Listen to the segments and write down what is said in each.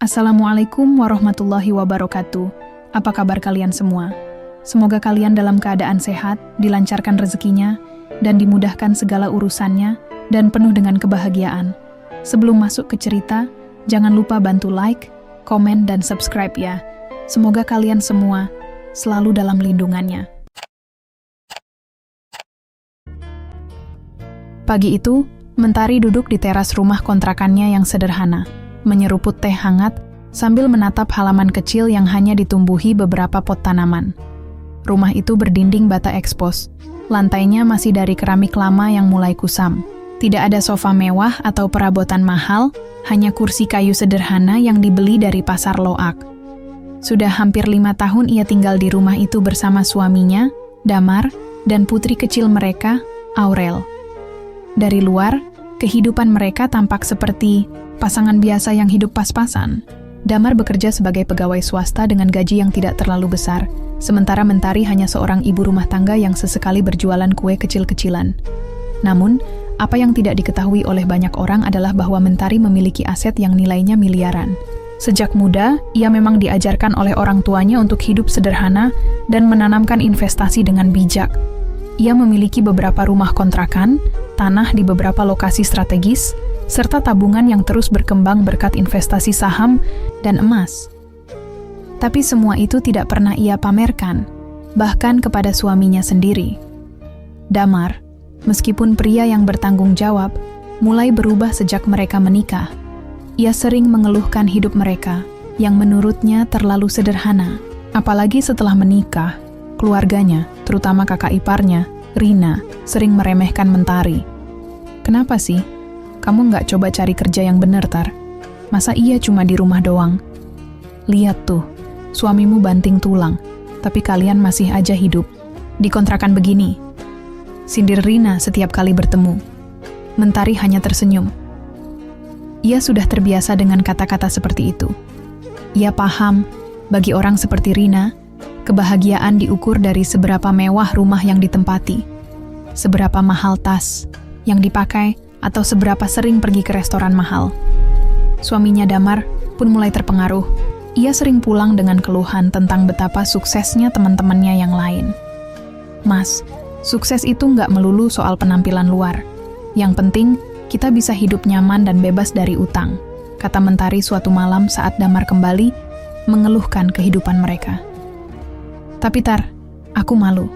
Assalamualaikum warahmatullahi wabarakatuh. Apa kabar kalian semua? Semoga kalian dalam keadaan sehat, dilancarkan rezekinya, dan dimudahkan segala urusannya, dan penuh dengan kebahagiaan. Sebelum masuk ke cerita, jangan lupa bantu like, komen, dan subscribe ya. Semoga kalian semua selalu dalam lindungannya. Pagi itu, Mentari duduk di teras rumah kontrakannya yang sederhana, menyeruput teh hangat sambil menatap halaman kecil yang hanya ditumbuhi beberapa pot tanaman. Rumah itu berdinding bata ekspos. Lantainya masih dari keramik lama yang mulai kusam. Tidak ada sofa mewah atau perabotan mahal, hanya kursi kayu sederhana yang dibeli dari pasar loak. Sudah hampir 5 tahun ia tinggal di rumah itu bersama suaminya, Damar, dan putri kecil mereka, Aurel. Dari luar, kehidupan mereka tampak seperti pasangan biasa yang hidup pas-pasan. Damar bekerja sebagai pegawai swasta dengan gaji yang tidak terlalu besar, sementara Mentari hanya seorang ibu rumah tangga yang sesekali berjualan kue kecil-kecilan. Namun, apa yang tidak diketahui oleh banyak orang adalah bahwa Mentari memiliki aset yang nilainya miliaran. Sejak muda, ia memang diajarkan oleh orang tuanya untuk hidup sederhana dan menanamkan investasi dengan bijak. Ia memiliki beberapa rumah kontrakan, tanah di beberapa lokasi strategis, serta tabungan yang terus berkembang berkat investasi saham dan emas. Tapi semua itu tidak pernah ia pamerkan, bahkan kepada suaminya sendiri. Damar, meskipun pria yang bertanggung jawab, mulai berubah sejak mereka menikah. Ia sering mengeluhkan hidup mereka, yang menurutnya terlalu sederhana. Apalagi setelah menikah, keluarganya, terutama kakak iparnya, Rina, sering meremehkan Mentari. Kenapa sih? Kamu nggak coba cari kerja yang bener, Tar? Masa iya cuma di rumah doang? Lihat tuh, suamimu banting tulang, tapi kalian masih aja hidup. Di kontrakan begini. Sindir Rina setiap kali bertemu. Mentari hanya tersenyum. Ia sudah terbiasa dengan kata-kata seperti itu. Ia paham, bagi orang seperti Rina, kebahagiaan diukur dari seberapa mewah rumah yang ditempati, seberapa mahal tas yang dipakai, atau seberapa sering pergi ke restoran mahal. Suaminya Damar pun mulai terpengaruh. Ia sering pulang dengan keluhan tentang betapa suksesnya teman-temannya yang lain. Mas, sukses itu nggak melulu soal penampilan luar. Yang penting, kita bisa hidup nyaman dan bebas dari utang, kata Mentari suatu malam saat Damar kembali mengeluhkan kehidupan mereka. Tapi Tar, aku malu.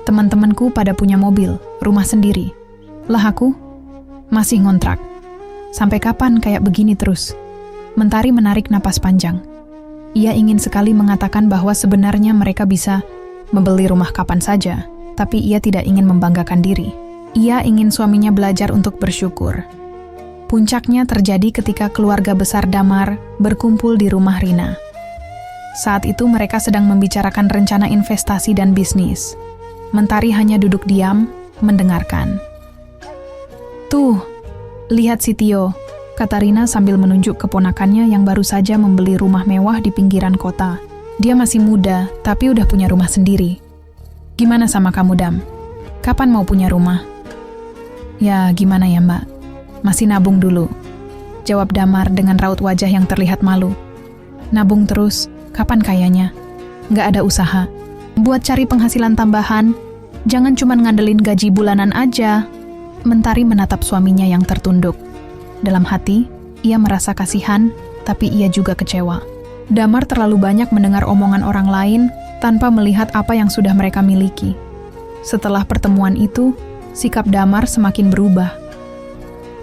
Teman-temanku pada punya mobil, rumah sendiri. Lah aku masih ngontrak. Sampai kapan kayak begini terus? Mentari menarik napas panjang. Ia ingin sekali mengatakan bahwa sebenarnya mereka bisa membeli rumah kapan saja, tapi ia tidak ingin membanggakan diri. Ia ingin suaminya belajar untuk bersyukur. Puncaknya terjadi ketika keluarga besar Damar berkumpul di rumah Rina. Saat itu mereka sedang membicarakan rencana investasi dan bisnis. Mentari hanya duduk diam, mendengarkan. Tuh, lihat si Tio, kata Rina sambil menunjuk keponakannya yang baru saja membeli rumah mewah di pinggiran kota. Dia masih muda, tapi udah punya rumah sendiri. Gimana sama kamu, Dam? Kapan mau punya rumah? Ya, gimana ya, Mbak? Masih nabung dulu, jawab Damar dengan raut wajah yang terlihat malu. Nabung terus, kapan kayanya? Nggak ada usaha. Buat cari penghasilan tambahan, jangan cuma ngandelin gaji bulanan aja. Mentari menatap suaminya yang tertunduk. Dalam hati, ia merasa kasihan, tapi ia juga kecewa. Damar terlalu banyak mendengar omongan orang lain tanpa melihat apa yang sudah mereka miliki. Setelah pertemuan itu, sikap Damar semakin berubah.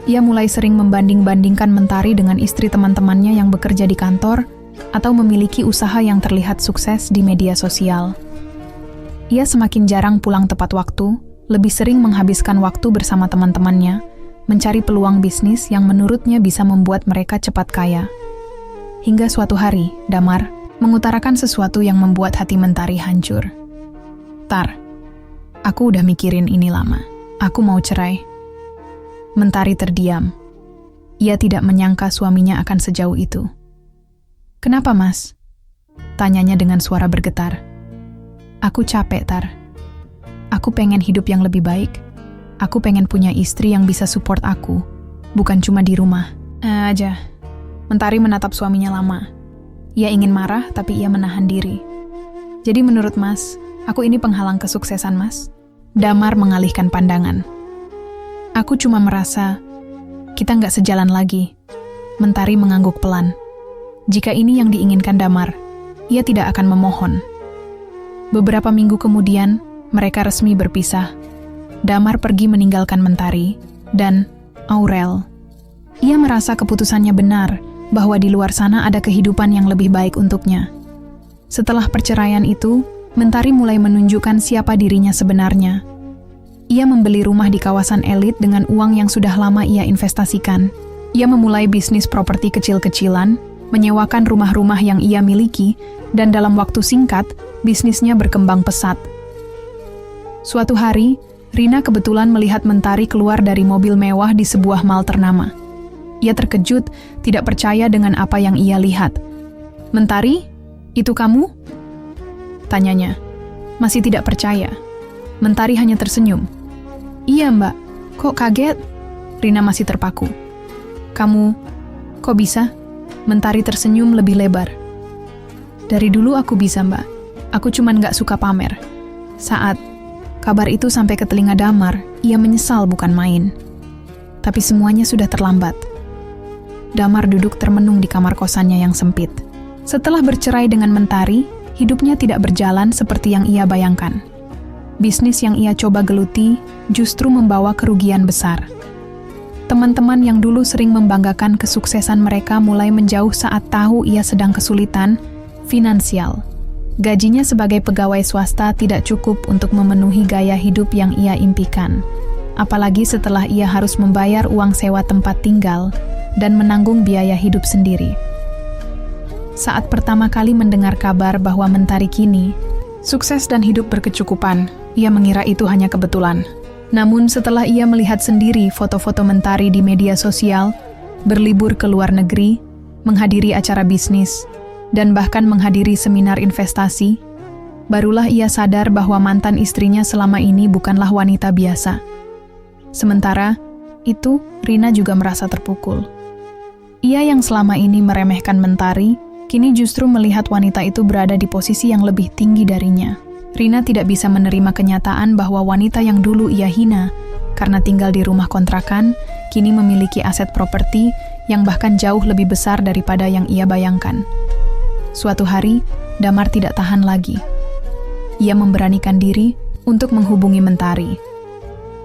Ia mulai sering membanding-bandingkan Mentari dengan istri teman-temannya yang bekerja di kantor atau memiliki usaha yang terlihat sukses di media sosial. Ia semakin jarang pulang tepat waktu, lebih sering menghabiskan waktu bersama teman-temannya, mencari peluang bisnis yang menurutnya bisa membuat mereka cepat kaya. Hingga suatu hari, Damar mengutarakan sesuatu yang membuat hati Mentari hancur. Tar, aku udah mikirin ini lama. Aku mau cerai. Mentari terdiam. Ia tidak menyangka suaminya akan sejauh itu. Kenapa, Mas? Tanyanya dengan suara bergetar. Aku capek, Tar. Aku pengen hidup yang lebih baik. Aku pengen punya istri yang bisa support aku, bukan cuma di rumah. Aja. Mentari menatap suaminya lama. Ia ingin marah, tapi ia menahan diri. Jadi menurut Mas, aku ini penghalang kesuksesan Mas? Damar mengalihkan pandangan. Aku cuma merasa kita nggak sejalan lagi. Mentari mengangguk pelan. Jika ini yang diinginkan Damar, ia tidak akan memohon. Beberapa minggu kemudian, mereka resmi berpisah. Damar pergi meninggalkan Mentari dan Aurel. Ia merasa keputusannya benar, bahwa di luar sana ada kehidupan yang lebih baik untuknya. Setelah perceraian itu, Mentari mulai menunjukkan siapa dirinya sebenarnya. Ia membeli rumah di kawasan elit dengan uang yang sudah lama ia investasikan. Ia memulai bisnis properti kecil-kecilan, menyewakan rumah-rumah yang ia miliki, dan dalam waktu singkat, bisnisnya berkembang pesat. Suatu hari, Rina kebetulan melihat Mentari keluar dari mobil mewah di sebuah mall ternama. Ia terkejut, tidak percaya dengan apa yang ia lihat. "Mentari, itu kamu?" tanyanya. Masih tidak percaya. Mentari hanya tersenyum. "Iya, Mbak. Kok kaget?" Rina masih terpaku. "Kamu, kok bisa?" Mentari tersenyum lebih lebar. "Dari dulu aku bisa, Mbak. Aku cuman gak suka pamer." Saat kabar itu sampai ke telinga Damar, ia menyesal bukan main. Tapi semuanya sudah terlambat. Damar duduk termenung di kamar kosannya yang sempit. Setelah bercerai dengan Mentari, hidupnya tidak berjalan seperti yang ia bayangkan. Bisnis yang ia coba geluti justru membawa kerugian besar. Teman-teman yang dulu sering membanggakan kesuksesan mereka mulai menjauh saat tahu ia sedang kesulitan finansial. Gajinya sebagai pegawai swasta tidak cukup untuk memenuhi gaya hidup yang ia impikan. Apalagi setelah ia harus membayar uang sewa tempat tinggal dan menanggung biaya hidup sendiri. Saat pertama kali mendengar kabar bahwa Mentari kini sukses dan hidup berkecukupan, ia mengira itu hanya kebetulan. Namun setelah ia melihat sendiri foto-foto Mentari di media sosial, berlibur ke luar negeri, menghadiri acara bisnis, dan bahkan menghadiri seminar investasi, barulah ia sadar bahwa mantan istrinya selama ini bukanlah wanita biasa. Sementara itu, Rina juga merasa terpukul. Ia yang selama ini meremehkan Mentari, kini justru melihat wanita itu berada di posisi yang lebih tinggi darinya. Rina tidak bisa menerima kenyataan bahwa wanita yang dulu ia hina, karena tinggal di rumah kontrakan, kini memiliki aset properti yang bahkan jauh lebih besar daripada yang ia bayangkan. Suatu hari, Damar tidak tahan lagi. Ia memberanikan diri untuk menghubungi Mentari.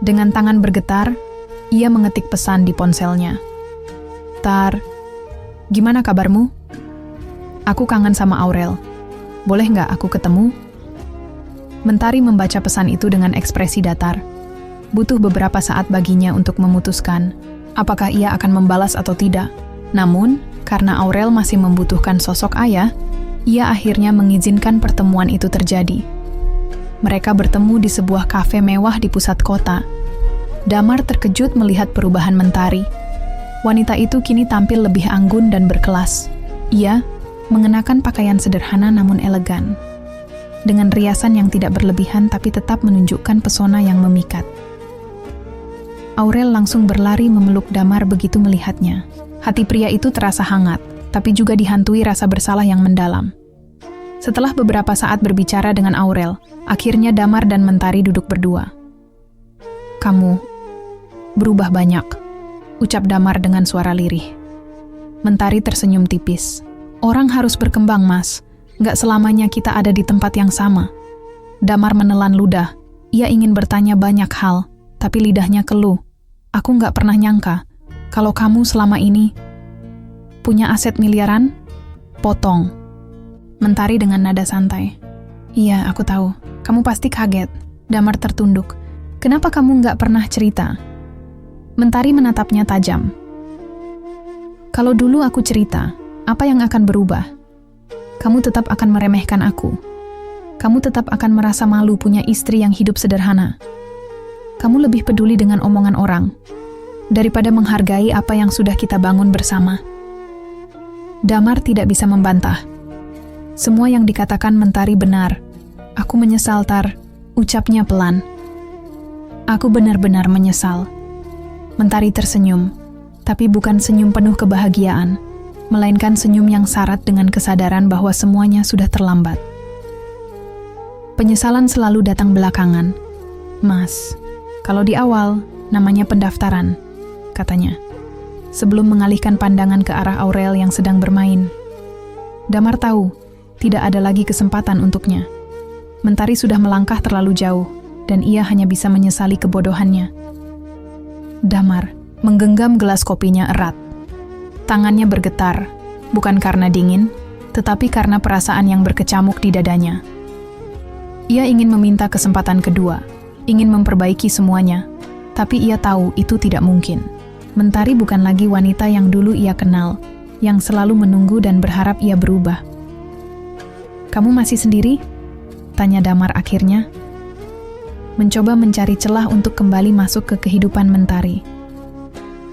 Dengan tangan bergetar, ia mengetik pesan di ponselnya. "Tar, gimana kabarmu? Aku kangen sama Aurel. Boleh nggak aku ketemu?" Mentari membaca pesan itu dengan ekspresi datar. Butuh beberapa saat baginya untuk memutuskan apakah ia akan membalas atau tidak. Namun, karena Aurel masih membutuhkan sosok ayah, ia akhirnya mengizinkan pertemuan itu terjadi. Mereka bertemu di sebuah kafe mewah di pusat kota. Damar terkejut melihat perubahan Mentari. Wanita itu kini tampil lebih anggun dan berkelas. Ia mengenakan pakaian sederhana namun elegan, dengan riasan yang tidak berlebihan tapi tetap menunjukkan pesona yang memikat. Aurel langsung berlari memeluk Damar begitu melihatnya. Hati pria itu terasa hangat, tapi juga dihantui rasa bersalah yang mendalam. Setelah beberapa saat berbicara dengan Aurel, akhirnya Damar dan Mentari duduk berdua. "Kamu berubah banyak," ucap Damar dengan suara lirih. Mentari tersenyum tipis. "Orang harus berkembang, Mas. Nggak selamanya kita ada di tempat yang sama." Damar menelan ludah. Ia ingin bertanya banyak hal, tapi lidahnya keluh. "Aku nggak pernah nyangka kalau kamu selama ini punya aset miliaran?" Potong Mentari dengan nada santai. "Iya, aku tahu. Kamu pasti kaget." Damar tertunduk. "Kenapa kamu nggak pernah cerita?" Mentari menatapnya tajam. "Kalau dulu aku cerita, apa yang akan berubah? Kamu tetap akan meremehkan aku. Kamu tetap akan merasa malu punya istri yang hidup sederhana. Kamu lebih peduli dengan omongan orang daripada menghargai apa yang sudah kita bangun bersama." Damar tidak bisa membantah. Semua yang dikatakan Mentari benar. "Aku menyesal, Tar," ucapnya pelan. "Aku benar-benar menyesal." Mentari tersenyum, tapi bukan senyum penuh kebahagiaan. melainkan senyum yang syarat dengan kesadaran bahwa semuanya sudah terlambat. Penyesalan selalu datang belakangan. "Mas, kalau di awal, namanya pendaftaran," katanya, sebelum mengalihkan pandangan ke arah Aurel yang sedang bermain. Damar tahu, tidak ada lagi kesempatan untuknya. Mentari sudah melangkah terlalu jauh, dan ia hanya bisa menyesali kebodohannya. Damar menggenggam gelas kopinya erat. Tangannya bergetar, bukan karena dingin, tetapi karena perasaan yang berkecamuk di dadanya. Ia ingin meminta kesempatan kedua, ingin memperbaiki semuanya, tapi ia tahu itu tidak mungkin. Mentari bukan lagi wanita yang dulu ia kenal, yang selalu menunggu dan berharap ia berubah. "Kamu masih sendiri?" tanya Damar akhirnya. Mencoba mencari celah untuk kembali masuk ke kehidupan Mentari.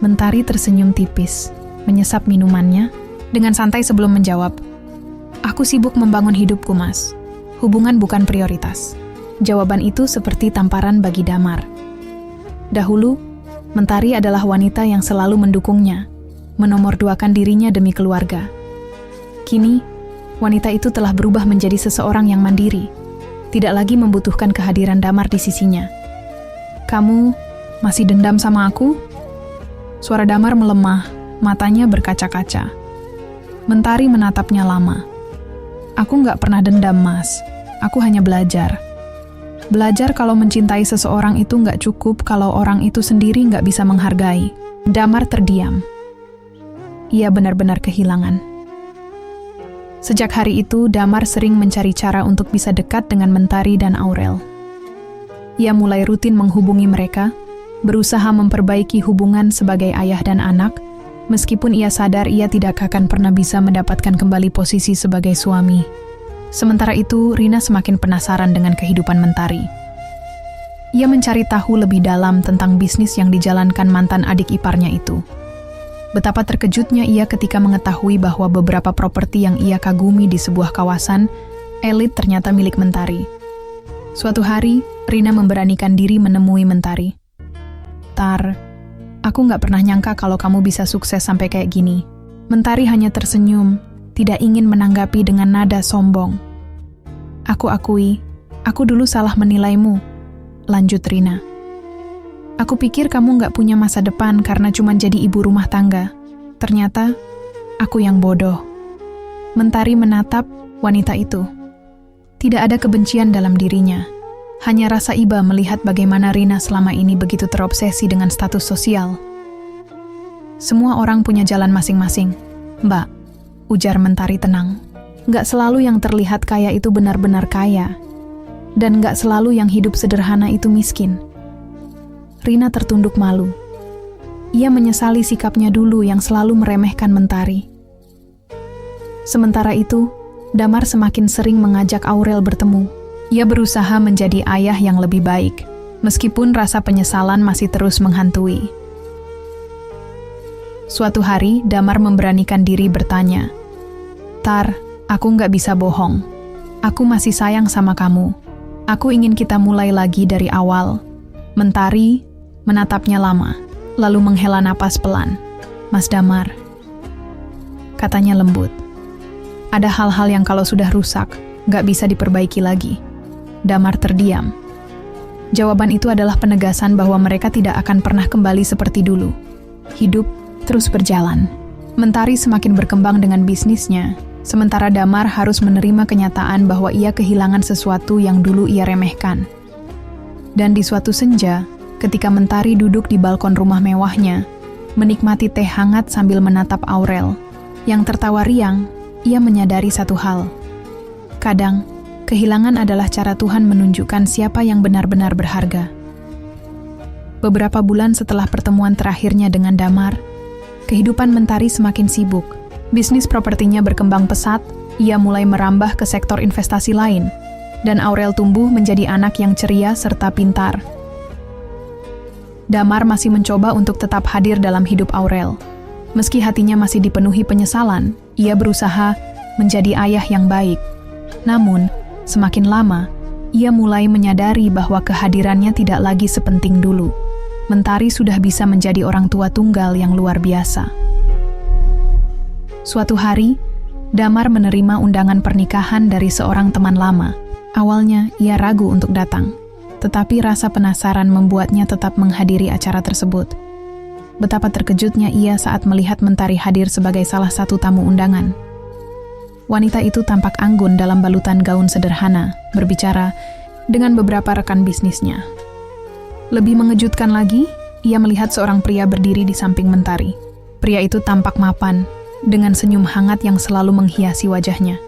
Mentari tersenyum tipis, menyesap minumannya, dengan santai sebelum menjawab, "Aku sibuk membangun hidupku, Mas. Hubungan bukan prioritas." Jawaban itu seperti tamparan bagi Damar. Dahulu, Mentari adalah wanita yang selalu mendukungnya, menomorduakan dirinya demi keluarga. Kini, wanita itu telah berubah menjadi seseorang yang mandiri, tidak lagi membutuhkan kehadiran Damar di sisinya. "Kamu masih dendam sama aku?" Suara Damar melemah, matanya berkaca-kaca. Mentari menatapnya lama. "Aku nggak pernah dendam, Mas. Aku hanya belajar. Belajar kalau mencintai seseorang itu nggak cukup kalau orang itu sendiri nggak bisa menghargai." Damar terdiam. Ia benar-benar kehilangan. Sejak hari itu, Damar sering mencari cara untuk bisa dekat dengan Mentari dan Aurel. Ia mulai rutin menghubungi mereka, berusaha memperbaiki hubungan sebagai ayah dan anak, meskipun ia sadar ia tidak akan pernah bisa mendapatkan kembali posisi sebagai suami. Sementara itu, Rina semakin penasaran dengan kehidupan Mentari. Ia mencari tahu lebih dalam tentang bisnis yang dijalankan mantan adik iparnya itu. Betapa terkejutnya ia ketika mengetahui bahwa beberapa properti yang ia kagumi di sebuah kawasan elit ternyata milik Mentari. Suatu hari, Rina memberanikan diri menemui Mentari. "Tar, aku nggak pernah nyangka kalau kamu bisa sukses sampai kayak gini." Mentari hanya tersenyum, tidak ingin menanggapi dengan nada sombong. "Aku akui, aku dulu salah menilaimu," lanjut Rina. "Aku pikir kamu nggak punya masa depan karena cuma jadi ibu rumah tangga. Ternyata, aku yang bodoh." Mentari menatap wanita itu. Tidak ada kebencian dalam dirinya. Hanya rasa iba melihat bagaimana Rina selama ini begitu terobsesi dengan status sosial. "Semua orang punya jalan masing-masing, Mbak," ujar Mentari tenang. "Nggak selalu yang terlihat kaya itu benar-benar kaya. Dan nggak selalu yang hidup sederhana itu miskin." Rina tertunduk malu. Ia menyesali sikapnya dulu yang selalu meremehkan Mentari. Sementara itu, Damar semakin sering mengajak Aurel bertemu. Ia berusaha menjadi ayah yang lebih baik, meskipun rasa penyesalan masih terus menghantui. Suatu hari, Damar memberanikan diri bertanya, "Tar, aku nggak bisa bohong. Aku masih sayang sama kamu. Aku ingin kita mulai lagi dari awal." Mentari menatapnya lama, lalu menghela napas pelan. "Mas Damar," katanya lembut, "ada hal-hal yang kalau sudah rusak, nggak bisa diperbaiki lagi." Damar terdiam. Jawaban itu adalah penegasan bahwa mereka tidak akan pernah kembali seperti dulu. Hidup terus berjalan. Mentari semakin berkembang dengan bisnisnya, sementara Damar harus menerima kenyataan bahwa ia kehilangan sesuatu yang dulu ia remehkan. Dan di suatu senja, ketika Mentari duduk di balkon rumah mewahnya, menikmati teh hangat sambil menatap Aurel, yang tertawa riang, ia menyadari satu hal. Kadang, kehilangan adalah cara Tuhan menunjukkan siapa yang benar-benar berharga. Beberapa bulan setelah pertemuan terakhirnya dengan Damar, kehidupan Mentari semakin sibuk. Bisnis propertinya berkembang pesat, ia mulai merambah ke sektor investasi lain, dan Aurel tumbuh menjadi anak yang ceria serta pintar. Damar masih mencoba untuk tetap hadir dalam hidup Aurel. Meski hatinya masih dipenuhi penyesalan, ia berusaha menjadi ayah yang baik. Namun, semakin lama, ia mulai menyadari bahwa kehadirannya tidak lagi sepenting dulu. Mentari sudah bisa menjadi orang tua tunggal yang luar biasa. Suatu hari, Damar menerima undangan pernikahan dari seorang teman lama. Awalnya, ia ragu untuk datang, tetapi rasa penasaran membuatnya tetap menghadiri acara tersebut. Betapa terkejutnya ia saat melihat Mentari hadir sebagai salah satu tamu undangan. Wanita itu tampak anggun dalam balutan gaun sederhana, berbicara dengan beberapa rekan bisnisnya. Lebih mengejutkan lagi, ia melihat seorang pria berdiri di samping Mentari. Pria itu tampak mapan, dengan senyum hangat yang selalu menghiasi wajahnya.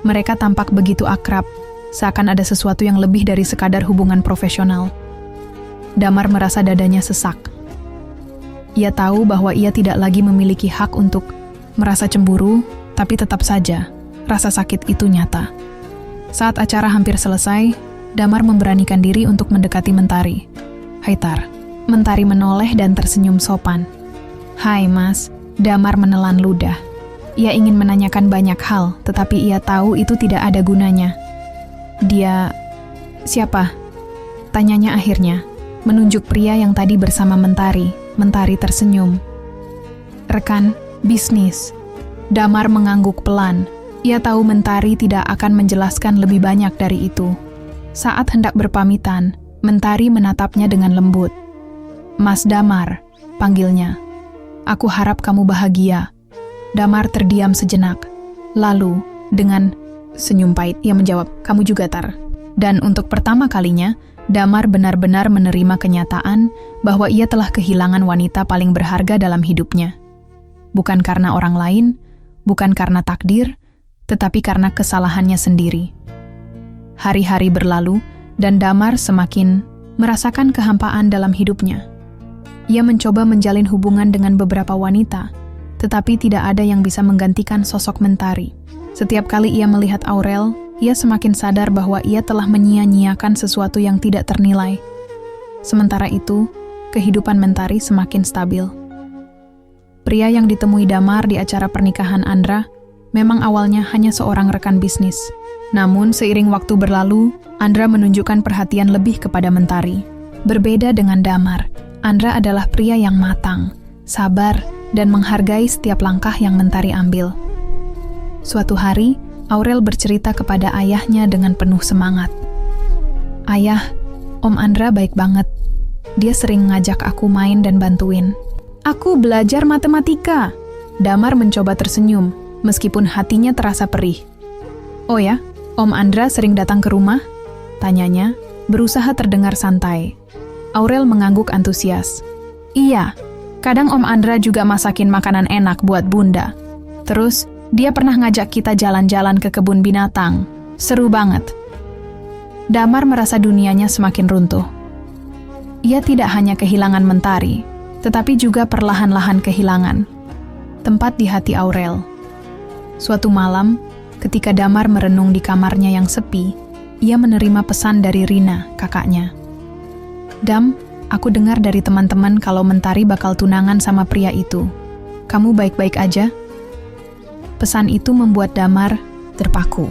Mereka tampak begitu akrab, seakan ada sesuatu yang lebih dari sekadar hubungan profesional. Damar merasa dadanya sesak. Ia tahu bahwa ia tidak lagi memiliki hak untuk merasa cemburu, tapi tetap saja, rasa sakit itu nyata. Saat acara hampir selesai, Damar memberanikan diri untuk mendekati Mentari. "Hai Tar." Mentari menoleh dan tersenyum sopan. "Hai Mas." Damar menelan ludah. Ia ingin menanyakan banyak hal, tetapi ia tahu itu tidak ada gunanya. "Dia siapa?" tanyanya akhirnya, menunjuk pria yang tadi bersama Mentari. Mentari tersenyum. "Rekan bisnis." Damar mengangguk pelan. Ia tahu Mentari tidak akan menjelaskan lebih banyak dari itu. Saat hendak berpamitan, Mentari menatapnya dengan lembut. "Mas Damar," panggilnya. "Aku harap kamu bahagia." Damar terdiam sejenak. Lalu, dengan senyum pahit, ia menjawab, "Kamu juga, Tar." Dan untuk pertama kalinya, Damar benar-benar menerima kenyataan bahwa ia telah kehilangan wanita paling berharga dalam hidupnya. Bukan karena orang lain, bukan karena takdir, tetapi karena kesalahannya sendiri. Hari-hari berlalu, dan Damar semakin merasakan kehampaan dalam hidupnya. Ia mencoba menjalin hubungan dengan beberapa wanita, tetapi tidak ada yang bisa menggantikan sosok Mentari. Setiap kali ia melihat Aurel, ia semakin sadar bahwa ia telah menyia-nyiakan sesuatu yang tidak ternilai. Sementara itu, kehidupan Mentari semakin stabil. Pria yang ditemui Damar di acara pernikahan Andra memang awalnya hanya seorang rekan bisnis. Namun, seiring waktu berlalu, Andra menunjukkan perhatian lebih kepada Mentari. Berbeda dengan Damar, Andra adalah pria yang matang, sabar, dan menghargai setiap langkah yang Mentari ambil. Suatu hari, Aurel bercerita kepada ayahnya dengan penuh semangat. "Ayah, Om Andra baik banget. Dia sering ngajak aku main dan bantuin. Aku belajar matematika." Damar mencoba tersenyum, meskipun hatinya terasa perih. "Oh ya, Om Andra sering datang ke rumah?" tanyanya, berusaha terdengar santai. Aurel mengangguk antusias. "Iya, kadang Om Andra juga masakin makanan enak buat Bunda. Terus, dia pernah ngajak kita jalan-jalan ke kebun binatang. Seru banget." Damar merasa dunianya semakin runtuh. Ia tidak hanya kehilangan Mentari, tetapi juga perlahan-lahan kehilangan tempat di hati Aurel. Suatu malam, ketika Damar merenung di kamarnya yang sepi, ia menerima pesan dari Rina, kakaknya. "Dam, aku dengar dari teman-teman kalau Mentari bakal tunangan sama pria itu. Kamu baik-baik aja?" Pesan itu membuat Damar terpaku.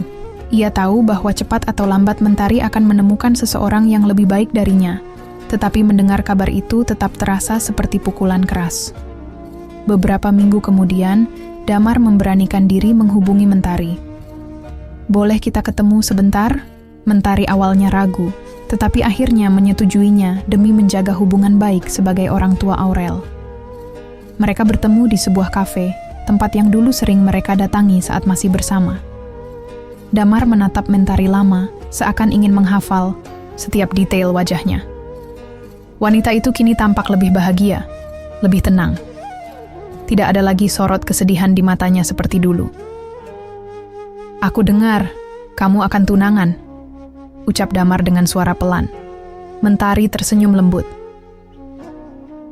Ia tahu bahwa cepat atau lambat Mentari akan menemukan seseorang yang lebih baik darinya, tetapi mendengar kabar itu tetap terasa seperti pukulan keras. Beberapa minggu kemudian, Damar memberanikan diri menghubungi Mentari. "Boleh kita ketemu sebentar?" Mentari awalnya ragu, tetapi akhirnya menyetujuinya demi menjaga hubungan baik sebagai orang tua Aurel. Mereka bertemu di sebuah kafe, tempat yang dulu sering mereka datangi saat masih bersama. Damar menatap Mentari lama, seakan ingin menghafal setiap detail wajahnya. Wanita itu kini tampak lebih bahagia, lebih tenang. Tidak ada lagi sorot kesedihan di matanya seperti dulu. "Aku dengar, kamu akan tunangan," ucap Damar dengan suara pelan. Mentari tersenyum lembut.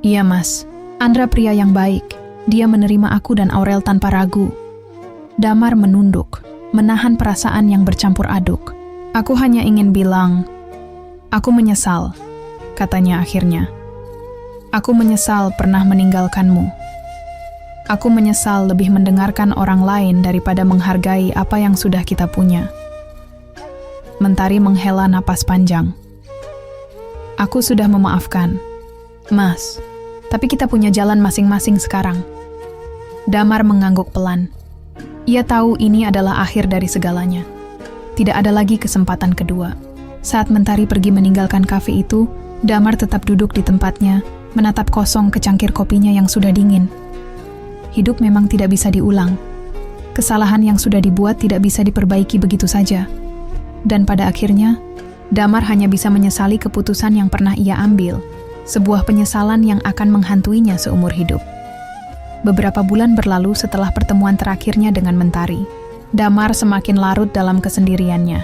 "Iya Mas, Andra pria yang baik. Dia menerima aku dan Aurel tanpa ragu." Damar menunduk, menahan perasaan yang bercampur aduk. "Aku hanya ingin bilang, aku menyesal," katanya akhirnya. "Aku menyesal pernah meninggalkanmu. Aku menyesal lebih mendengarkan orang lain daripada menghargai apa yang sudah kita punya." Mentari menghela napas panjang. "Aku sudah memaafkan, Mas. Tapi kita punya jalan masing-masing sekarang." Damar mengangguk pelan. Ia tahu ini adalah akhir dari segalanya. Tidak ada lagi kesempatan kedua. Saat Mentari pergi meninggalkan kafe itu, Damar tetap duduk di tempatnya, menatap kosong ke cangkir kopinya yang sudah dingin. Hidup memang tidak bisa diulang. Kesalahan yang sudah dibuat tidak bisa diperbaiki begitu saja. Dan pada akhirnya, Damar hanya bisa menyesali keputusan yang pernah ia ambil, sebuah penyesalan yang akan menghantuinya seumur hidup. Beberapa bulan berlalu setelah pertemuan terakhirnya dengan Mentari. Damar semakin larut dalam kesendiriannya.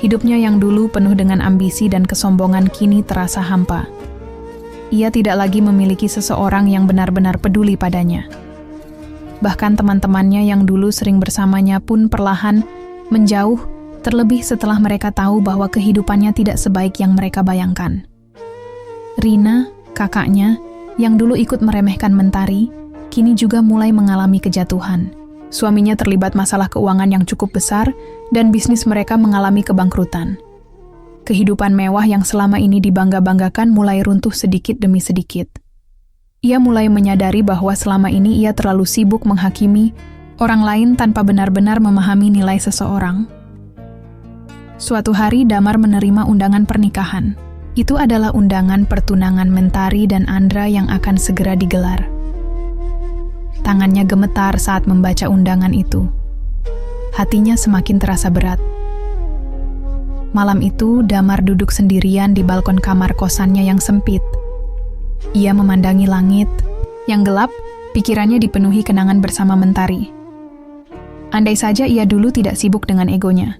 Hidupnya yang dulu penuh dengan ambisi dan kesombongan kini terasa hampa. Ia tidak lagi memiliki seseorang yang benar-benar peduli padanya. Bahkan teman-temannya yang dulu sering bersamanya pun perlahan menjauh, terlebih setelah mereka tahu bahwa kehidupannya tidak sebaik yang mereka bayangkan. Rina, kakaknya, yang dulu ikut meremehkan Mentari, kini juga mulai mengalami kejatuhan. Suaminya terlibat masalah keuangan yang cukup besar dan bisnis mereka mengalami kebangkrutan. Kehidupan mewah yang selama ini dibangga-banggakan mulai runtuh sedikit demi sedikit. Ia mulai menyadari bahwa selama ini ia terlalu sibuk menghakimi orang lain tanpa benar-benar memahami nilai seseorang. Suatu hari Damar menerima undangan pernikahan. Itu adalah undangan pertunangan Mentari dan Andra yang akan segera digelar. Tangannya gemetar saat membaca undangan itu. Hatinya semakin terasa berat. Malam itu, Damar duduk sendirian di balkon kamar kosannya yang sempit. Ia memandangi langit yang gelap, pikirannya dipenuhi kenangan bersama Mentari. Andai saja ia dulu tidak sibuk dengan egonya.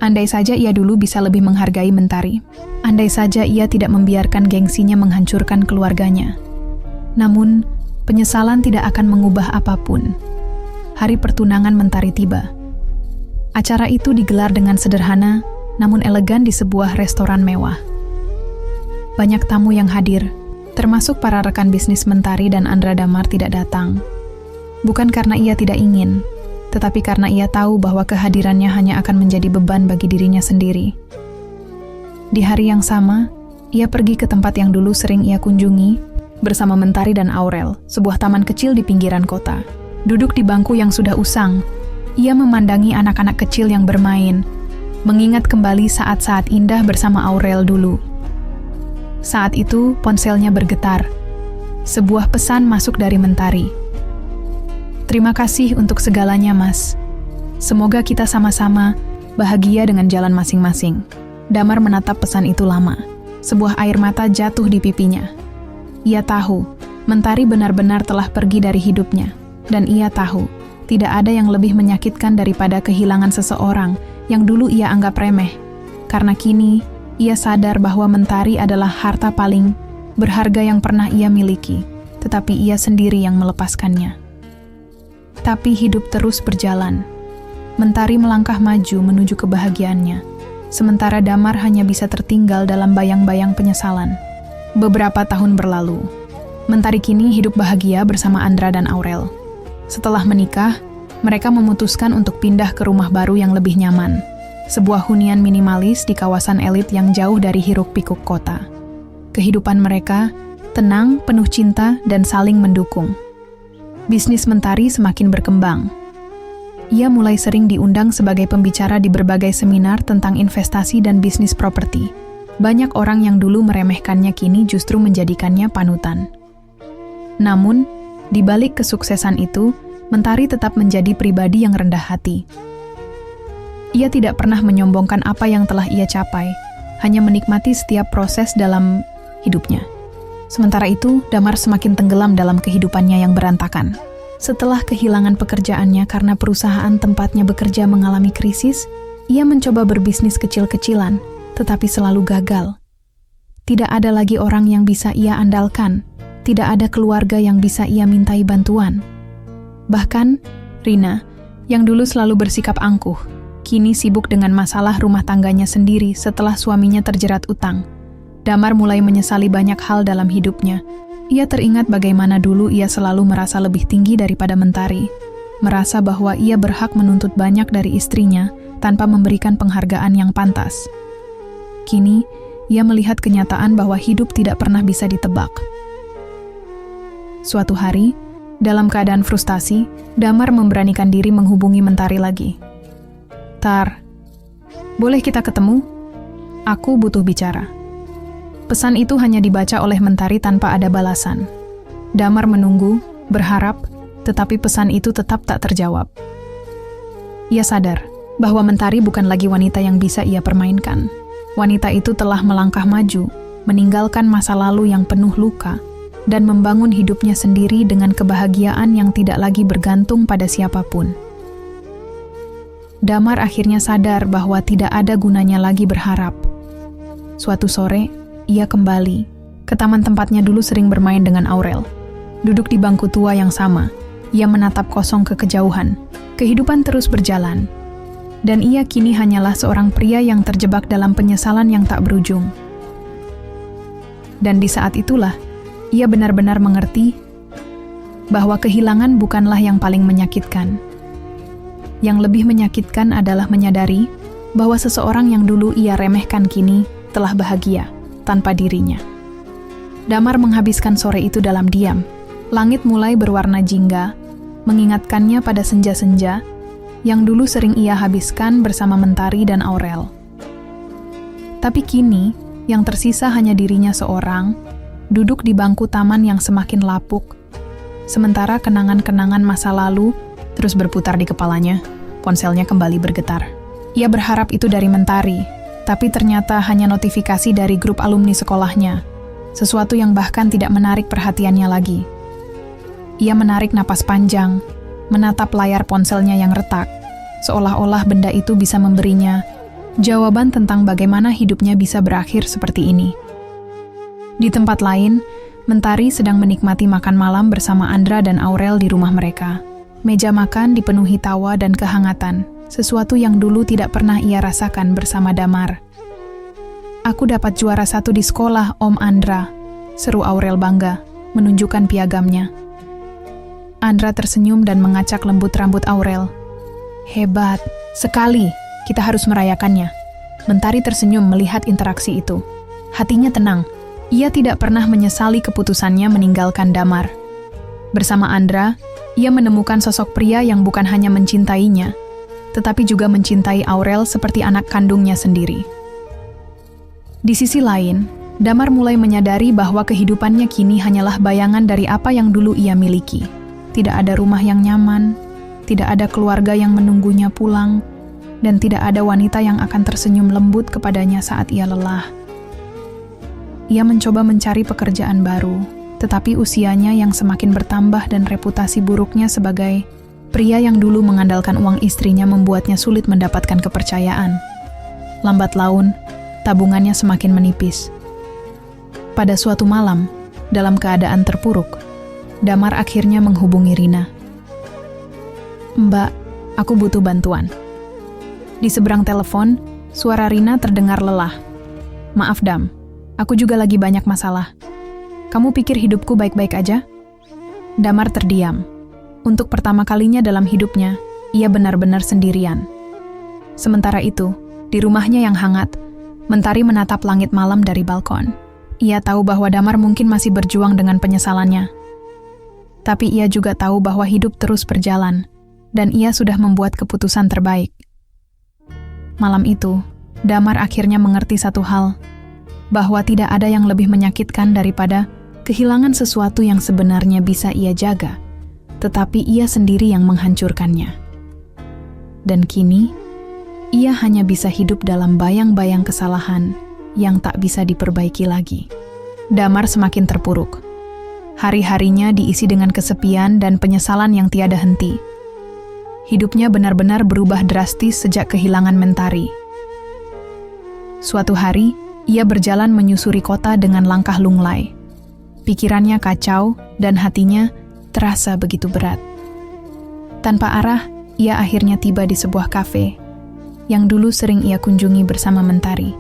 Andai saja ia dulu bisa lebih menghargai Mentari. Andai saja ia tidak membiarkan gengsinya menghancurkan keluarganya. Namun, penyesalan tidak akan mengubah apapun. Hari pertunangan Mentari tiba. Acara itu digelar dengan sederhana, namun elegan di sebuah restoran mewah. Banyak tamu yang hadir, termasuk para rekan bisnis Mentari dan Andra Damar tidak datang. Bukan karena ia tidak ingin, tetapi karena ia tahu bahwa kehadirannya hanya akan menjadi beban bagi dirinya sendiri. Di hari yang sama, ia pergi ke tempat yang dulu sering ia kunjungi bersama Mentari dan Aurel, sebuah taman kecil di pinggiran kota. Duduk di bangku yang sudah usang, ia memandangi anak-anak kecil yang bermain, mengingat kembali saat-saat indah bersama Aurel dulu. Saat itu, ponselnya bergetar. Sebuah pesan masuk dari Mentari. "Terima kasih untuk segalanya, Mas. Semoga kita sama-sama bahagia dengan jalan masing-masing." Damar menatap pesan itu lama. Sebuah air mata jatuh di pipinya. Ia tahu, Mentari benar-benar telah pergi dari hidupnya. Dan ia tahu, tidak ada yang lebih menyakitkan daripada kehilangan seseorang yang dulu ia anggap remeh. Karena kini, ia sadar bahwa Mentari adalah harta paling berharga yang pernah ia miliki, tetapi ia sendiri yang melepaskannya. Tapi hidup terus berjalan. Mentari melangkah maju menuju kebahagiaannya, sementara Damar hanya bisa tertinggal dalam bayang-bayang penyesalan. Beberapa tahun berlalu. Mentari kini hidup bahagia bersama Andra dan Aurel. Setelah menikah, mereka memutuskan untuk pindah ke rumah baru yang lebih nyaman. Sebuah hunian minimalis di kawasan elit yang jauh dari hiruk-pikuk kota. Kehidupan mereka tenang, penuh cinta, dan saling mendukung. Bisnis Mentari semakin berkembang. Ia mulai sering diundang sebagai pembicara di berbagai seminar tentang investasi dan bisnis properti. Banyak orang yang dulu meremehkannya kini justru menjadikannya panutan. Namun, di balik kesuksesan itu, Mentari tetap menjadi pribadi yang rendah hati. Ia tidak pernah menyombongkan apa yang telah ia capai, hanya menikmati setiap proses dalam hidupnya. Sementara itu, Damar semakin tenggelam dalam kehidupannya yang berantakan. Setelah kehilangan pekerjaannya karena perusahaan tempatnya bekerja mengalami krisis, ia mencoba berbisnis kecil-kecilan, tetapi selalu gagal. Tidak ada lagi orang yang bisa ia andalkan, tidak ada keluarga yang bisa ia mintai bantuan. Bahkan, Rina, yang dulu selalu bersikap angkuh, kini sibuk dengan masalah rumah tangganya sendiri setelah suaminya terjerat utang. Damar mulai menyesali banyak hal dalam hidupnya. Ia teringat bagaimana dulu ia selalu merasa lebih tinggi daripada Mentari, merasa bahwa ia berhak menuntut banyak dari istrinya tanpa memberikan penghargaan yang pantas. Kini, ia melihat kenyataan bahwa hidup tidak pernah bisa ditebak. Suatu hari, Dalam keadaan frustasi, Damar memberanikan diri menghubungi Mentari lagi. "Tar, boleh kita ketemu? Aku butuh bicara." Pesan itu hanya dibaca oleh Mentari tanpa ada balasan. Damar menunggu, berharap, tetapi pesan itu tetap tak terjawab. Ia sadar bahwa Mentari bukan lagi wanita yang bisa ia permainkan. Wanita itu telah melangkah maju, meninggalkan masa lalu yang penuh luka, dan membangun hidupnya sendiri dengan kebahagiaan yang tidak lagi bergantung pada siapapun. Damar akhirnya sadar bahwa tidak ada gunanya lagi berharap. Suatu sore, ia kembali ke taman tempatnya dulu sering bermain dengan Aurel. Duduk di bangku tua yang sama, ia menatap kosong ke kejauhan. Kehidupan terus berjalan, dan ia kini hanyalah seorang pria yang terjebak dalam penyesalan yang tak berujung. Dan di saat itulah, ia benar-benar mengerti bahwa kehilangan bukanlah yang paling menyakitkan. Yang lebih menyakitkan adalah menyadari bahwa seseorang yang dulu ia remehkan kini telah bahagia tanpa dirinya. Damar menghabiskan sore itu dalam diam. Langit mulai berwarna jingga, mengingatkannya pada senja-senja yang dulu sering ia habiskan bersama Mentari dan Aurel. Tapi kini, yang tersisa hanya dirinya seorang, duduk di bangku taman yang semakin lapuk. Sementara kenangan-kenangan masa lalu terus berputar di kepalanya, ponselnya kembali bergetar. Ia berharap itu dari Mentari, tapi ternyata hanya notifikasi dari grup alumni sekolahnya, sesuatu yang bahkan tidak menarik perhatiannya lagi. Ia menarik napas panjang, menatap layar ponselnya yang retak, seolah-olah benda itu bisa memberinya jawaban tentang bagaimana hidupnya bisa berakhir seperti ini. Di tempat lain, Mentari sedang menikmati makan malam bersama Andra dan Aurel di rumah mereka. Meja makan dipenuhi tawa dan kehangatan, sesuatu yang dulu tidak pernah ia rasakan bersama Damar. "Aku dapat juara 1 di sekolah, Om Andra," seru Aurel bangga, menunjukkan piagamnya. Andra tersenyum dan mengacak lembut rambut Aurel. "Hebat, sekali, kita harus merayakannya." Mentari tersenyum melihat interaksi itu. Hatinya tenang. Ia tidak pernah menyesali keputusannya meninggalkan Damar. Bersama Andra, ia menemukan sosok pria yang bukan hanya mencintainya, tetapi juga mencintai Aurel seperti anak kandungnya sendiri. Di sisi lain, Damar mulai menyadari bahwa kehidupannya kini hanyalah bayangan dari apa yang dulu ia miliki. Tidak ada rumah yang nyaman, tidak ada keluarga yang menunggunya pulang, dan tidak ada wanita yang akan tersenyum lembut kepadanya saat ia lelah. Ia mencoba mencari pekerjaan baru, tetapi usianya yang semakin bertambah dan reputasi buruknya sebagai pria yang dulu mengandalkan uang istrinya membuatnya sulit mendapatkan kepercayaan. Lambat laun, tabungannya semakin menipis. Pada suatu malam, dalam keadaan terpuruk, Damar akhirnya menghubungi Rina. "Mbak, aku butuh bantuan." Di seberang telepon, suara Rina terdengar lelah. "Maaf Dam, aku juga lagi banyak masalah. Kamu pikir hidupku baik-baik aja?" Damar terdiam. Untuk pertama kalinya dalam hidupnya, ia benar-benar sendirian. Sementara itu, di rumahnya yang hangat, Mentari menatap langit malam dari balkon. Ia tahu bahwa Damar mungkin masih berjuang dengan penyesalannya. Tapi ia juga tahu bahwa hidup terus berjalan, dan ia sudah membuat keputusan terbaik. Malam itu, Damar akhirnya mengerti satu hal, bahwa tidak ada yang lebih menyakitkan daripada kehilangan sesuatu yang sebenarnya bisa ia jaga, tetapi ia sendiri yang menghancurkannya. Dan kini, ia hanya bisa hidup dalam bayang-bayang kesalahan yang tak bisa diperbaiki lagi. Damar semakin terpuruk. Hari-harinya diisi dengan kesepian dan penyesalan yang tiada henti. Hidupnya benar-benar berubah drastis sejak kehilangan Mentari. Suatu hari, ia berjalan menyusuri kota dengan langkah lunglai. Pikirannya kacau dan hatinya terasa begitu berat. Tanpa arah, ia akhirnya tiba di sebuah kafe yang dulu sering ia kunjungi bersama Mentari.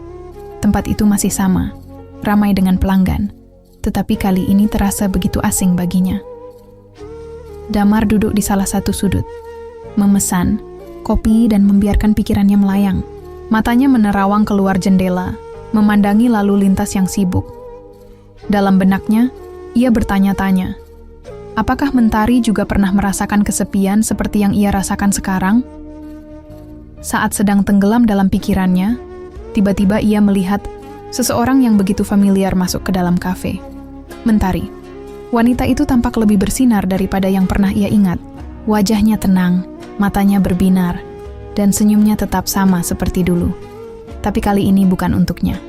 Tempat itu masih sama, ramai dengan pelanggan, tetapi kali ini terasa begitu asing baginya. Damar duduk di salah satu sudut, memesan kopi dan membiarkan pikirannya melayang. Matanya menerawang keluar jendela, memandangi lalu lintas yang sibuk. Dalam benaknya, ia bertanya-tanya, Apakah Mentari juga pernah merasakan kesepian seperti yang ia rasakan sekarang? Saat sedang tenggelam dalam pikirannya, tiba-tiba ia melihat seseorang yang begitu familiar masuk ke dalam kafe. Mentari. Wanita itu tampak lebih bersinar daripada yang pernah ia ingat. Wajahnya tenang, matanya berbinar, dan senyumnya tetap sama seperti dulu. Tapi kali ini bukan untuknya.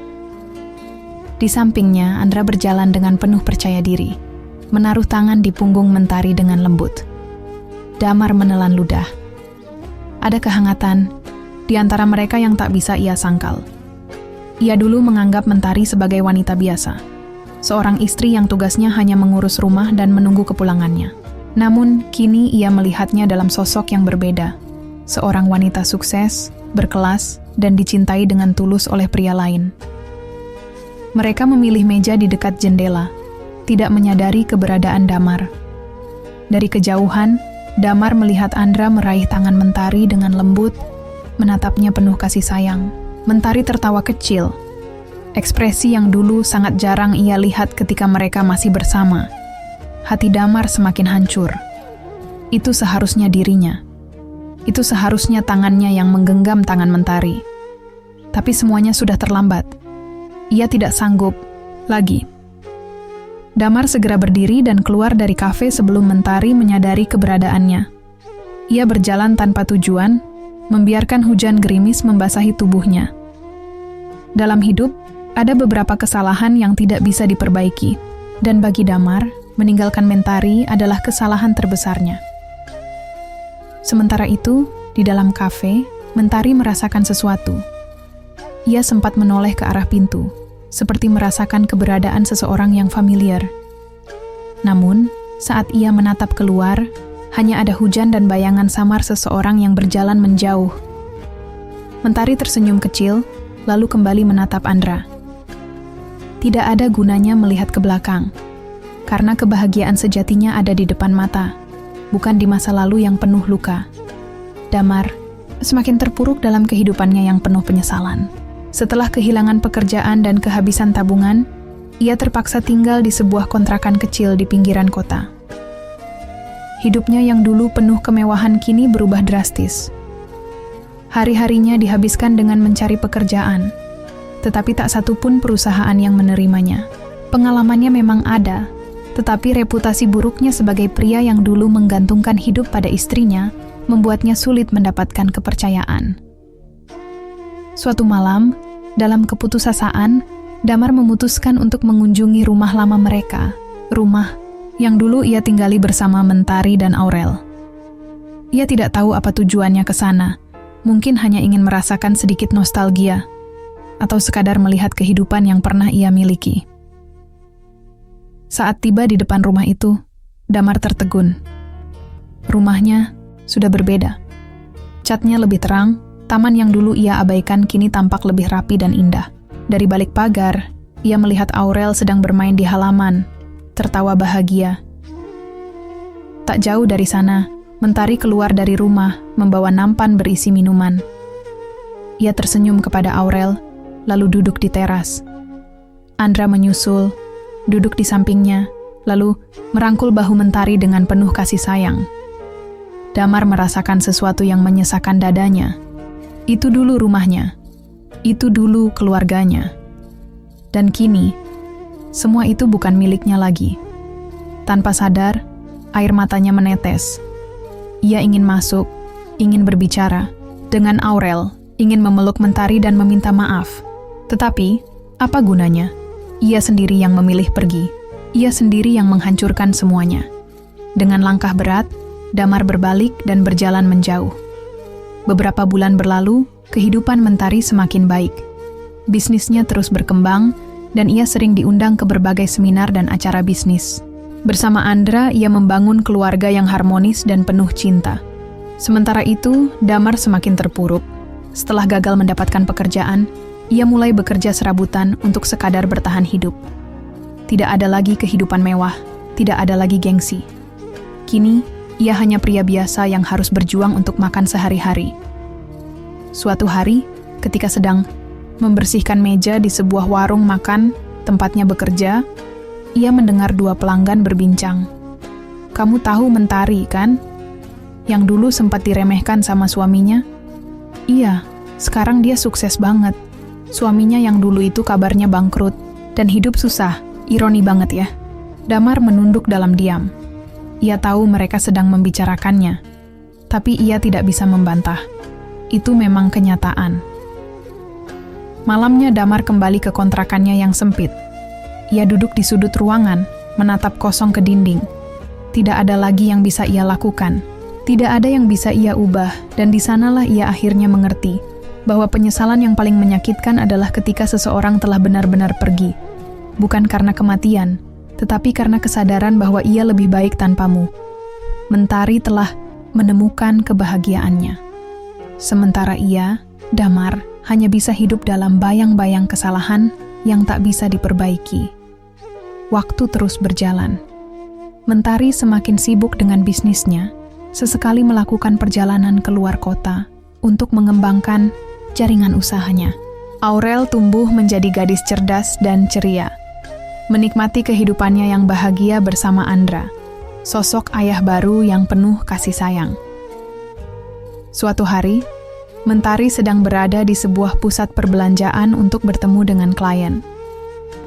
Di sampingnya, Andra berjalan dengan penuh percaya diri, menaruh tangan di punggung Mentari dengan lembut. Damar menelan ludah. Ada kehangatan di antara mereka yang tak bisa ia sangkal. Ia dulu menganggap Mentari sebagai wanita biasa, seorang istri yang tugasnya hanya mengurus rumah dan menunggu kepulangannya. Namun, kini ia melihatnya dalam sosok yang berbeda. Seorang wanita sukses, berkelas, dan dicintai dengan tulus oleh pria lain. Mereka memilih meja di dekat jendela, tidak menyadari keberadaan Damar. Dari kejauhan, Damar melihat Andra meraih tangan Mentari dengan lembut, menatapnya penuh kasih sayang. Mentari tertawa kecil, ekspresi yang dulu sangat jarang ia lihat ketika mereka masih bersama. Hati Damar semakin hancur. Itu seharusnya dirinya. Itu seharusnya tangannya yang menggenggam tangan Mentari. Tapi semuanya sudah terlambat. Ia tidak sanggup lagi. Damar segera berdiri dan keluar dari kafe sebelum Mentari menyadari keberadaannya. Ia berjalan tanpa tujuan, membiarkan hujan gerimis membasahi tubuhnya. Dalam hidup, ada beberapa kesalahan yang tidak bisa diperbaiki, dan bagi Damar, meninggalkan Mentari adalah kesalahan terbesarnya. Sementara itu, di dalam kafe, Mentari merasakan sesuatu. Ia sempat menoleh ke arah pintu, seperti merasakan keberadaan seseorang yang familiar. Namun, saat ia menatap keluar, hanya ada hujan dan bayangan samar seseorang yang berjalan menjauh. Mentari tersenyum kecil, lalu kembali menatap Andra. Tidak ada gunanya melihat ke belakang, karena kebahagiaan sejatinya ada di depan mata, bukan di masa lalu yang penuh luka. Damar semakin terpuruk dalam kehidupannya yang penuh penyesalan. Setelah kehilangan pekerjaan dan kehabisan tabungan, ia terpaksa tinggal di sebuah kontrakan kecil di pinggiran kota. Hidupnya yang dulu penuh kemewahan kini berubah drastis. Hari-harinya dihabiskan dengan mencari pekerjaan, tetapi tak satu pun perusahaan yang menerimanya. Pengalamannya memang ada, tetapi reputasi buruknya sebagai pria yang dulu menggantungkan hidup pada istrinya membuatnya sulit mendapatkan kepercayaan. Suatu malam, dalam keputusasaan, Damar memutuskan untuk mengunjungi rumah lama mereka, rumah yang dulu ia tinggali bersama Mentari dan Aurel. Ia tidak tahu apa tujuannya ke sana, mungkin hanya ingin merasakan sedikit nostalgia, atau sekadar melihat kehidupan yang pernah ia miliki. Saat tiba di depan rumah itu, Damar tertegun. Rumahnya sudah berbeda. Catnya lebih terang, taman yang dulu ia abaikan kini tampak lebih rapi dan indah. Dari balik pagar, ia melihat Aurel sedang bermain di halaman, tertawa bahagia. Tak jauh dari sana, Mentari keluar dari rumah, membawa nampan berisi minuman. Ia tersenyum kepada Aurel, lalu duduk di teras. Andra menyusul, duduk di sampingnya, lalu merangkul bahu Mentari dengan penuh kasih sayang. Damar merasakan sesuatu yang menyesakan dadanya. Itu dulu rumahnya. Itu dulu keluarganya. Dan kini, semua itu bukan miliknya lagi. Tanpa sadar, air matanya menetes. Ia ingin masuk, ingin berbicara dengan Aurel, ingin memeluk Mentari dan meminta maaf. Tetapi, apa gunanya? Ia sendiri yang memilih pergi. Ia sendiri yang menghancurkan semuanya. Dengan langkah berat, Damar berbalik dan berjalan menjauh. Beberapa bulan berlalu, kehidupan Mentari semakin baik. Bisnisnya terus berkembang, dan ia sering diundang ke berbagai seminar dan acara bisnis. Bersama Andra, ia membangun keluarga yang harmonis dan penuh cinta. Sementara itu, Damar semakin terpuruk. Setelah gagal mendapatkan pekerjaan, ia mulai bekerja serabutan untuk sekadar bertahan hidup. Tidak ada lagi kehidupan mewah, tidak ada lagi gengsi. Kini, ia hanya pria biasa yang harus berjuang untuk makan sehari-hari. Suatu hari, ketika sedang membersihkan meja di sebuah warung makan tempatnya bekerja, ia mendengar dua pelanggan berbincang. Kamu tahu Mentari, kan? Yang dulu sempat diremehkan sama suaminya? Iya, sekarang dia sukses banget. Suaminya yang dulu itu kabarnya bangkrut dan hidup susah. Ironi banget ya. Damar menunduk dalam diam. Ia tahu mereka sedang membicarakannya, tapi ia tidak bisa membantah. Itu memang kenyataan. Malamnya Damar kembali ke kontrakannya yang sempit. Ia duduk di sudut ruangan, menatap kosong ke dinding. Tidak ada lagi yang bisa ia lakukan. Tidak ada yang bisa ia ubah, dan di sanalah ia akhirnya mengerti bahwa penyesalan yang paling menyakitkan adalah ketika seseorang telah benar-benar pergi. Bukan karena kematian, tetapi karena kesadaran bahwa ia lebih baik tanpamu. Mentari telah menemukan kebahagiaannya. Sementara ia, Damar, hanya bisa hidup dalam bayang-bayang kesalahan yang tak bisa diperbaiki. Waktu terus berjalan. Mentari semakin sibuk dengan bisnisnya, sesekali melakukan perjalanan keluar kota untuk mengembangkan jaringan usahanya. Aurel tumbuh menjadi gadis cerdas dan ceria, menikmati kehidupannya yang bahagia bersama Andra, sosok ayah baru yang penuh kasih sayang. Suatu hari, Mentari sedang berada di sebuah pusat perbelanjaan untuk bertemu dengan klien.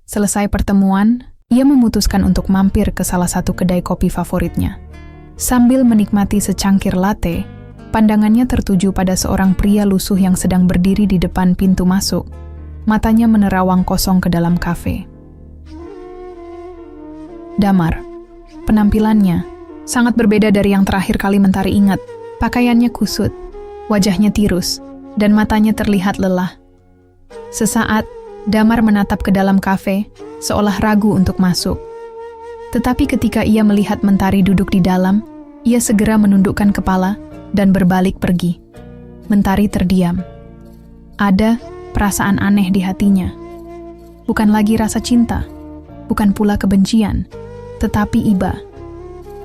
Selesai pertemuan, ia memutuskan untuk mampir ke salah satu kedai kopi favoritnya. Sambil menikmati secangkir latte, pandangannya tertuju pada seorang pria lusuh yang sedang berdiri di depan pintu masuk. Matanya menerawang kosong ke dalam kafe. Damar. Penampilannya sangat berbeda dari yang terakhir kali Mentari ingat. Pakaiannya kusut, wajahnya tirus, dan matanya terlihat lelah. Sesaat, Damar menatap ke dalam kafe, seolah ragu untuk masuk. Tetapi ketika ia melihat Mentari duduk di dalam, ia segera menundukkan kepala dan berbalik pergi. Mentari terdiam. Ada perasaan aneh di hatinya. Bukan lagi rasa cinta, bukan pula kebencian, tetapi iba.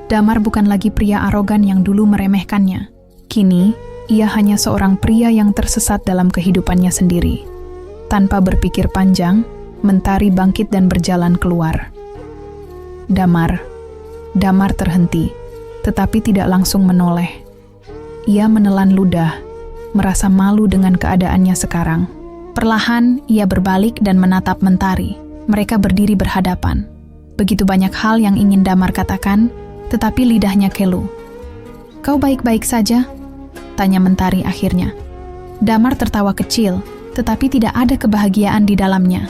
Damar bukan lagi pria arogan yang dulu meremehkannya. Kini, ia hanya seorang pria yang tersesat dalam kehidupannya sendiri. Tanpa berpikir panjang, Mentari bangkit dan berjalan keluar. Damar terhenti, tetapi tidak langsung menoleh. Ia menelan ludah, merasa malu dengan keadaannya sekarang. Perlahan, ia berbalik dan menatap Mentari. Mereka berdiri berhadapan. Begitu banyak hal yang ingin Damar katakan, tetapi lidahnya kelu. "Kau baik-baik saja?" tanya Mentari akhirnya. Damar tertawa kecil, tetapi tidak ada kebahagiaan di dalamnya.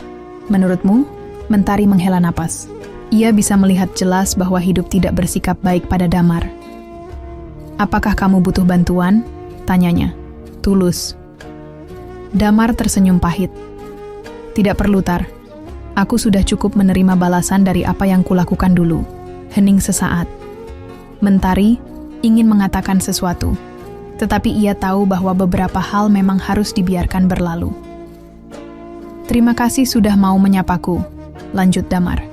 "Menurutmu?" Mentari menghela napas. Ia bisa melihat jelas bahwa hidup tidak bersikap baik pada Damar. "Apakah kamu butuh bantuan?" tanyanya. Tulus. Damar tersenyum pahit. "Tidak perlu, Tar. Aku sudah cukup menerima balasan dari apa yang kulakukan dulu." Hening sesaat. Mentari ingin mengatakan sesuatu, tetapi ia tahu bahwa beberapa hal memang harus dibiarkan berlalu. "Terima kasih sudah mau menyapaku," lanjut Damar.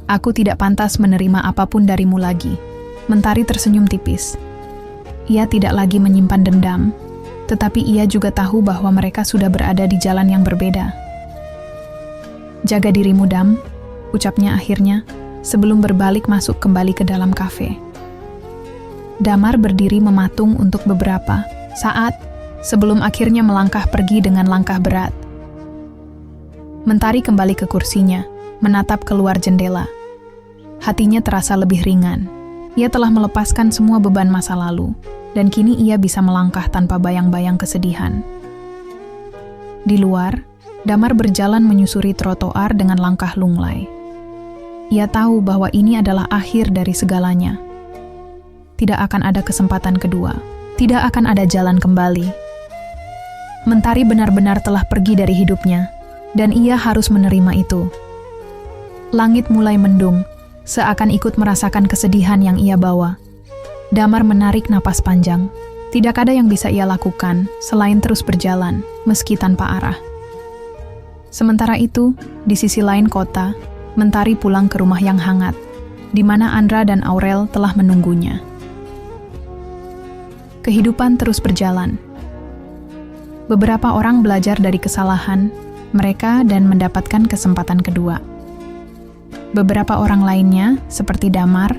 "Aku tidak pantas menerima apapun darimu lagi." Mentari tersenyum tipis. Ia tidak lagi menyimpan dendam, tetapi ia juga tahu bahwa mereka sudah berada di jalan yang berbeda. "Jaga dirimu, Dam," ucapnya akhirnya, sebelum berbalik masuk kembali ke dalam kafe. Damar berdiri mematung untuk beberapa saat sebelum akhirnya melangkah pergi dengan langkah berat. Mentari kembali ke kursinya, menatap keluar jendela. Hatinya terasa lebih ringan. Ia telah melepaskan semua beban masa lalu, dan kini ia bisa melangkah tanpa bayang-bayang kesedihan. Di luar, Damar berjalan menyusuri trotoar dengan langkah lunglai. Ia tahu bahwa ini adalah akhir dari segalanya. Tidak akan ada kesempatan kedua. Tidak akan ada jalan kembali. Mentari benar-benar telah pergi dari hidupnya, dan ia harus menerima itu. Langit mulai mendung, seakan ikut merasakan kesedihan yang ia bawa. Damar menarik napas panjang. Tidak ada yang bisa ia lakukan selain terus berjalan, meski tanpa arah. Sementara itu, di sisi lain kota, Mentari pulang ke rumah yang hangat, di mana Andra dan Aurel telah menunggunya. Kehidupan terus berjalan. Beberapa orang belajar dari kesalahan mereka dan mendapatkan kesempatan kedua. Beberapa orang lainnya, seperti Damar,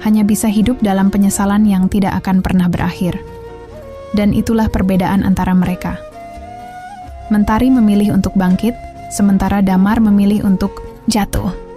hanya bisa hidup dalam penyesalan yang tidak akan pernah berakhir. Dan itulah perbedaan antara mereka. Mentari memilih untuk bangkit, sementara Damar memilih untuk jatuh.